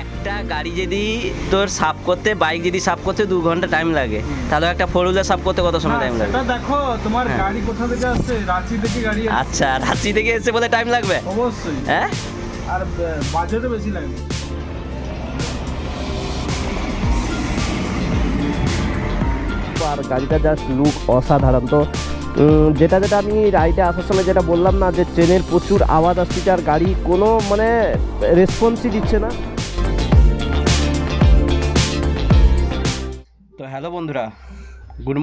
একটা গাড়ি যদি তোর সাফ করতে, বাইক যদি সাফ করতে 2 ঘন্টা টাইম লাগে, তাহলে একটা 4 হুইলার সাফ করতে কত সময় টাইম লাগে? সেটা দেখো তোমার গাড়ি কোথা থেকে আসছে, রাঁচি থেকে গাড়ি। আচ্ছা, রাঁচি থেকে এসে বলে টাইম লাগবে অবশ্যই। হ্যাঁ, আর বাজেটও বেশি লাগবে। আর গাড়িটা জাস্ট লুক অসাধারণ। তো যেটা আমি রাইডে আসার সময় যেটা বললাম না, যে ট্রেনের প্রচুর আওয়াজ আসছে আর গাড়ি কোনো মানে রেসপন্সই দিচ্ছে না। তো হ্যালো বন্ধুরা, গুড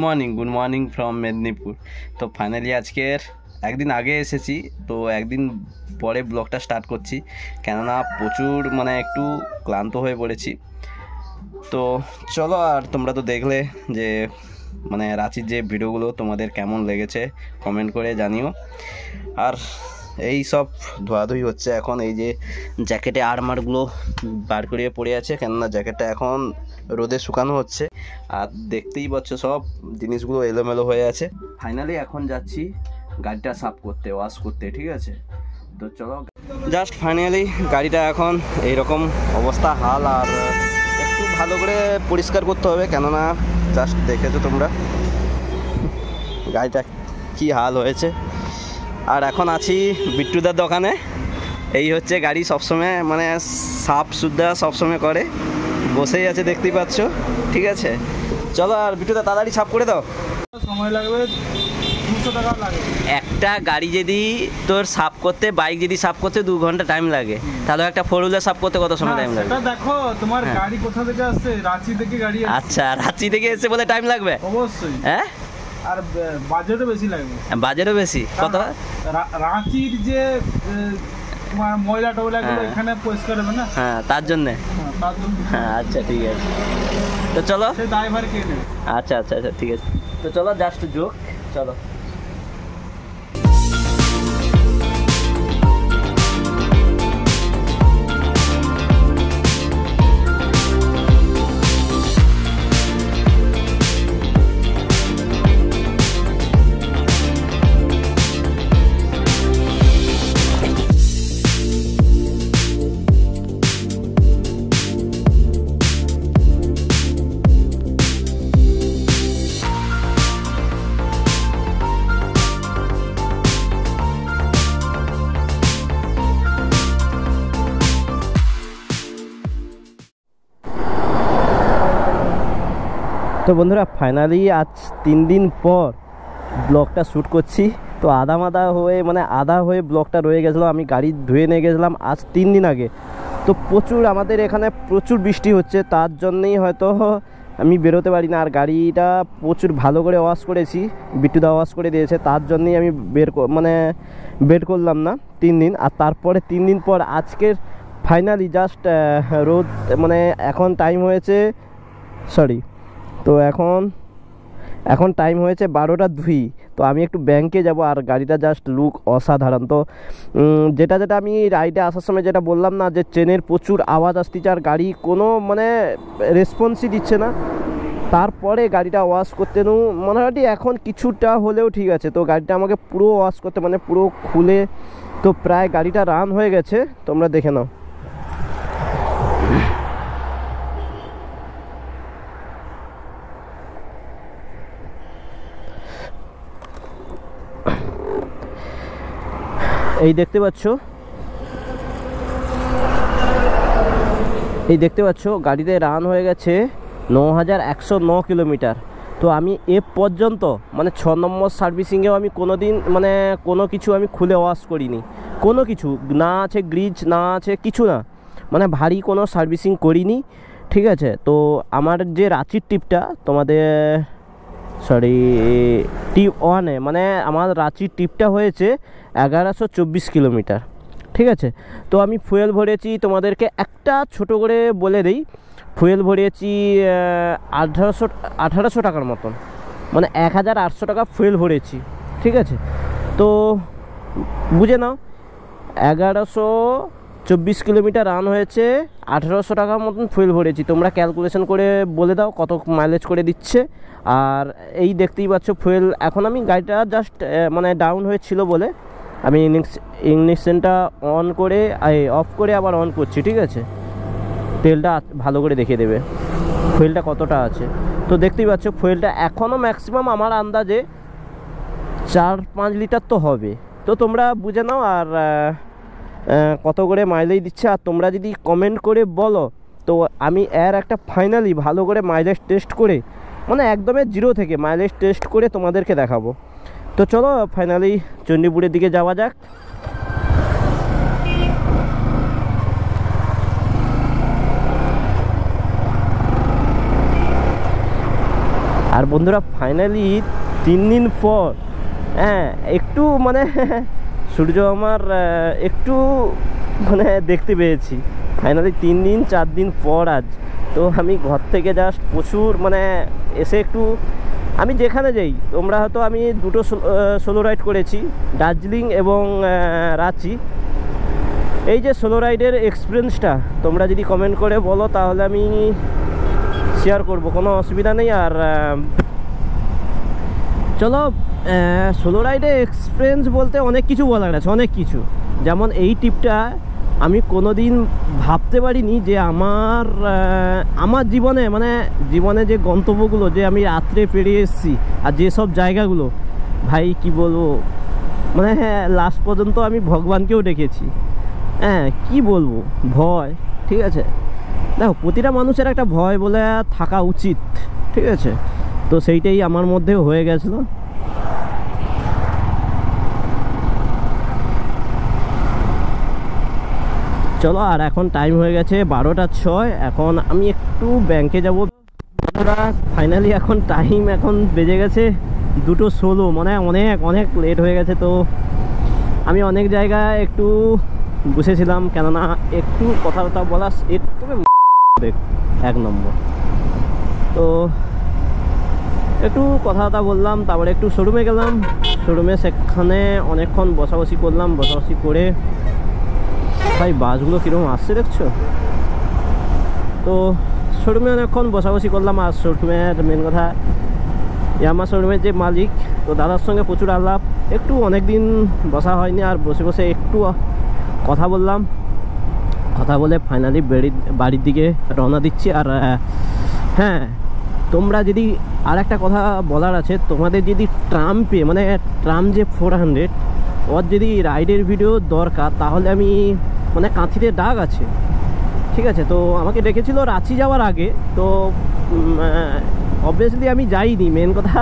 মর্নিং ফ্রম মেদিনীপুর। তো ফাইনালি আজকের একদিন আগে এসেছি, তো একদিন পরে ব্লগটা স্টার্ট করছি, কেননা প্রচুর মানে একটু ক্লান্ত হয়ে পড়েছি। তো চলো, আর তোমরা তো দেখলে যে মানে রাঁচির যে ভিডিওগুলো তোমাদের কেমন লেগেছে কমেন্ট করে জানিও। আর এই সব ধোয়াধুয়ি হচ্ছে এখন, এই যে জ্যাকেটে আর্মারগুলো বার করিয়ে পড়ে আছে, কেননা জ্যাকেটটা এখন রোদে শুকানো হচ্ছে। আর দেখতেই পাচ্ছ সব জিনিসগুলো এলোমেলো হয়ে আছে। ফাইনালি এখন যাচ্ছি গাড়িটা সাফ করতে, ওয়াশ করতে, ঠিক আছে? তো চলো, জাস্ট ফাইনালি গাড়িটা এখন এইরকম অবস্থা হাল, আর একটু ভালো করে পরিষ্কার করতে হবে, কেননা জাস্ট দেখেছো তোমরা গাড়িটা কি হাল হয়েছে। আর এখন আছি বিট্টুদার দোকানে। এই হচ্ছে গাড়ি সবসময় মানে সাফ সুদ্ধা সবসময় করে, বসেই আছে দেখতেই পাচ্ছ, ঠিক আছে? চলো, আর বিট্টুদা তাড়াতাড়ি সাফ করে দাও। সময় লাগবে 200 টাকা লাগবে। একটা গাড়ি যদি তোর সাফ করতে, বাইক যদি সাফ করতে 2 ঘন্টা টাইম লাগে, তাহলে একটা 4 হুইলার সাফ করতে কত সময় টাইম লাগে? সেটা দেখো তোমার গাড়ি কোথা থেকে আসছে, রাঁচি থেকে গাড়ি। আচ্ছা, রাঁচি থেকে এসে বলে টাইম লাগবে অবশ্যই। হ্যাঁ, আর বাজেটও বেশি লাগবে। বাজেটও বেশি। কত? রাঁচির যে তোমার ময়লা টয়লা গুলো এখানে পরিষ্কার হবে না, হ্যাঁ, তার জন্যে। হ্যাঁ, আচ্ছা ঠিক আছে, তো চলো। সেই ড্রাইভার কে নেবে? আচ্ছা আচ্ছা আচ্ছা ঠিক আছে, তো চলো, জাস্ট যোগ, চলো। তো বন্ধুরা ফাইনালি আজ 3 দিন পর ব্লগটা শ্যুট করছি। তো আধা হয়ে ব্লগটা রয়ে গেছিলো। আমি গাড়ি ধুয়ে নিয়ে গেছিলাম আজ 3 দিন আগে। তো আমাদের এখানে প্রচুর বৃষ্টি হচ্ছে, তার জন্যেই হয়তো আমি বেরোতে পারি না। আর গাড়িটা প্রচুর ভালো করে ওয়াশ করেছি, বিট্টুদা ওয়াশ করে দিয়েছে, তার জন্যই আমি বের করলাম না 3 দিন। আর তারপরে 3 দিন পর আজকের ফাইনালি জাস্ট রোদ মানে এখন টাইম হয়েছে তো এখন টাইম হয়েছে 12টা 2। তো আমি একটু ব্যাংকে যাব, আর গাড়িটা জাস্ট লুক অসাধারণ। তো যেটা আমি রাইডে আসার সময় যেটা বললাম না, যে ট্রেনের প্রচুর আওয়াজ আসতেছে আর গাড়ি কোনো মানে রেসপন্সই দিচ্ছে না। তারপরে গাড়িটা ওয়াশ করতে মোটামুটি এখন কিছুটা হলেও ঠিক আছে। তো গাড়িটা আমাকে পুরো ওয়াশ করতে মানে পুরো খুলে, তো প্রায় গাড়িটা রান হয়ে গেছে, তোমরা দেখে নাও। এই দেখতে পাচ্ছ গাড়িতে রান হয়ে গেছে 9109 কিলোমিটার। তো আমি এ পর্যন্ত মানে 6 নম্বর সার্ভিসিংয়েও আমি কোনো কিছু আমি খুলে ওয়াশ করিনি, কোনো কিছু না আছে, গ্রিজ না আছে, কিছু না, মানে ভারী কোনো সার্ভিসিং করিনি, ঠিক আছে? তো আমার যে রাঁচির ট্রিপটা টিপ 1-এ মানে আমার রাঁচির ট্রিপটা হয়েছে 1124 কিলোমিটার, ঠিক আছে? তো আমি ফুয়েল ভরেছি, তোমাদেরকে একটা ছোট করে বলে দিই, ফুয়েল ভরিয়েছি 1800 টাকার মতন, মানে 1800 টাকা ফুয়েল ভরেছি, ঠিক আছে? তো বুঝে নাও 1124 কিলোমিটার রান হয়েছে, 1800 টাকার মতন ফুয়েল ভরেছি। তোমরা ক্যালকুলেশন করে বলে দাও কত মাইলেজ করে দিচ্ছে। আর এই দেখতেই পাচ্ছ ফুয়েল, এখন আমি গাড়িটা জাস্ট মানে ডাউন হয়েছিল বলে আমি ইগনিশনটা অফ করে আবার অন করছি, ঠিক আছে? তেলটা ভালো করে দেখিয়ে দেবে ফুয়েলটা কতটা আছে। তো দেখতেই পাচ্ছ ফুয়েলটা এখনও ম্যাক্সিমাম আমার আন্দাজে 4-5 লিটার তো হবে। তো তোমরা বুঝে নাও আর কত করে মাইলেজ দিচ্ছে। আর তোমরা যদি কমেন্ট করে বলো তো আমি এর একটা ফাইনালি ভালো করে মাইলেজ টেস্ট করে, মানে একদমই 0 থেকে মাইলেজ টেস্ট করে তোমাদেরকে দেখাবো। তো চলো ফাইনালি চণ্ডীপুরের দিকে যাওয়া যাক। আর বন্ধুরা ফাইনালি 3 দিন পর একটু মানে সূর্য আমার একটু মানে দেখতে পেয়েছি ফাইনালি 3-4 দিন পর আজ। তো আমি ঘর থেকে জাস্ট প্রচুর মানে এসে একটু, আমি যেখানে যাই তোমরা হয়তো আমি 2টো সোলো রাইড করেছি, দার্জিলিং এবং রাঁচি। এই যে সোলো রাইডের এক্সপিরিয়েন্সটা তোমরা যদি কমেন্ট করে বলো তাহলে আমি শেয়ার করব, কোনো অসুবিধা নেই। আর চলো সোলো রাইডে এক্সপিরিয়েন্স বলতে অনেক কিছু বলার আছে, অনেক কিছু। যেমন এই ট্রিপটা আমি কোনো দিন ভাবতে পারিনি যে আমার জীবনে মানে জীবনে যে গন্তব্যগুলো যে আমি রাত্রে পেরিয়ে এসেছি আর যেসব জায়গাগুলো ভাই কি বলবো, মানে লাস্ট পর্যন্ত আমি ভগবানকেও ডেকেছি। কি বলবো, ভয়, ঠিক আছে। দেখো প্রতিটা মানুষের একটা ভয় বলে থাকা উচিত, ঠিক আছে। তো সেইটাই আমার মধ্যেও হয়ে গেছিলো। চলো আর এখন টাইম হয়ে গেছে 12:06। এখন আমি একটু ব্যাংকে যাব। ফাইনালি এখন টাইম এখন বেজে গেছে 2:16, মানে অনেক অনেক লেট হয়ে গেছে। তো আমি অনেক জায়গায় একটু বসেছিলাম, কেননা একটু কথাবার্তা বলা একটু 1 নম্বর। তো একটু কথাবার্তা বললাম, তারপরে একটু শোরুমে গেলাম। শোরুমে সেখানে অনেকক্ষণ বসাবসি করলাম। বসাবসি করে ভাই বাসগুলো কীরকম আসছে দেখছো। তো শোরুমে অনেকক্ষণ বসাবসি করলাম। আর শোরুমের মেন কথা, আমার শোরুমের যে মালিক, তো দাদার সঙ্গে প্রচুর আলাপ, একটু অনেক দিন বসা হয়নি। আর বসে বসে একটু কথা বললাম। কথা বলে ফাইনালি বাড়ির দিকে রওনা দিচ্ছি। আর হ্যাঁ, তোমরা যদি আর একটা কথা বলার আছে, তোমাদের যদি ট্রাম্পে মানে ট্রাম যে 400 ওর যদি রাইডের ভিডিও দরকার, তাহলে আমি মানে কাঁথিতে ডাক আছে, ঠিক আছে। তো আমাকে ডেকেছিল রাঁচি যাওয়ার আগে। তো অবভিয়াসলি আমি যাইনি। মেন কথা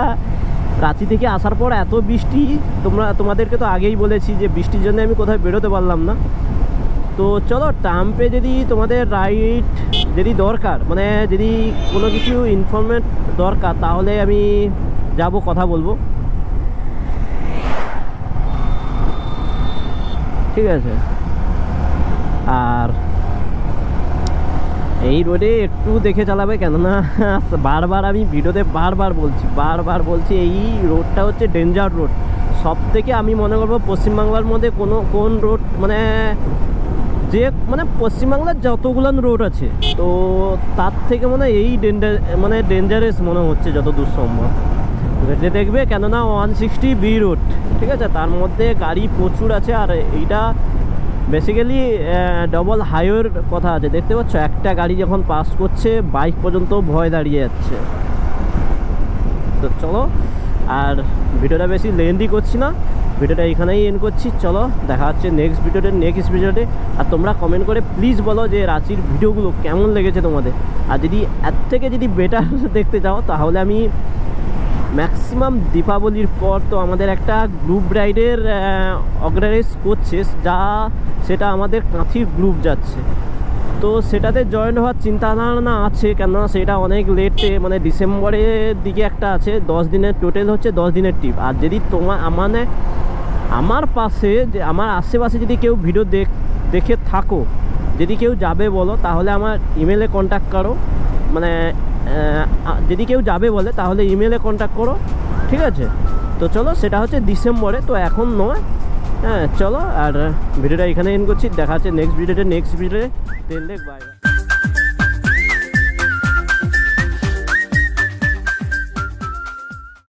রাঁচি থেকে আসার পর এত বৃষ্টি, তোমাদেরকে তো আগেই বলেছি যে বৃষ্টির জন্য আমি কোথাও বেরোতে পারলাম না। তো চলো ট্রাম্পে যদি তোমাদের রাইড যদি দরকার, মানে যদি কোনো কিছু ইনফরমেট দরকার, তাহলে আমি যাব, কথা বলবো, ঠিক আছে। আর এই রোডে একটু দেখে চালাবে, কেননা বারবার আমি ভিডিওতে বারবার বলছি এই রোডটা হচ্ছে ডেঞ্জার রোড। সব থেকে আমি মনে করবো পশ্চিমবাংলার মধ্যে কোন রোড মানে যে মানে পশ্চিমবাংলার যতগুলো রোড আছে, তো তার থেকে মনে এই ডেঞ্জারাস মনে হচ্ছে যত দূর সম্ভব। এটা দেখবে, কেননা 160B রোড, ঠিক আছে। তার মধ্যে গাড়ি প্রচুর আছে। আর এইটা বেসিক্যালি ডবল হাইওয়ের কথা আছে, দেখতে পাচ্ছ। একটা গাড়ি যখন পাস করছে বাইক পর্যন্ত ভয় দাঁড়িয়ে যাচ্ছে। তো চলো আর ভিডিওটা বেশি লেন্দি করছি না, ভিডিওটা এখানেই এন্ড করছি। চলো দেখা হচ্ছে নেক্সট ভিডিওতে। আর তোমরা কমেন্ট করে প্লিজ বলো যে রাঁচির ভিডিওগুলো কেমন লেগেছে তোমাদের। আর যদি এর থেকে যদি বেটার দেখতে চাও, তাহলে আমি ম্যাক্সিমাম দীপাবলির পর তো আমাদের একটা গ্রুপ রাইডের অর্গানাইজ করছে, সেটা আমাদের কাঁথির গ্রুপ যাচ্ছে। তো সেটাতে জয়েন হওয়ার চিন্তাধারণা আছে, কেননা সেটা অনেক লেটে, মানে ডিসেম্বরের দিকে একটা আছে। 10 দিনের টোটাল হচ্ছে 10 দিনের ট্রিপ। আর যদি আমার পাশে যে আমার আশেপাশে যদি কেউ ভিডিও দেখে থাকো, যদি কেউ যাবে বলো, তাহলে আমার ইমেলে কন্ট্যাক্ট করো। মানে যদি কেউ যাবে বলে তাহলে ইমেলে কন্ট্যাক্ট করো, ঠিক আছে। তো চলো সেটা হচ্ছে ডিসেম্বরে, তো এখন নয়। চলো আর ভিডিওটা এখানে এন্ড করছি। দেখা হচ্ছে নেক্সট ভিডিওতে। তেল দেখ, বাই।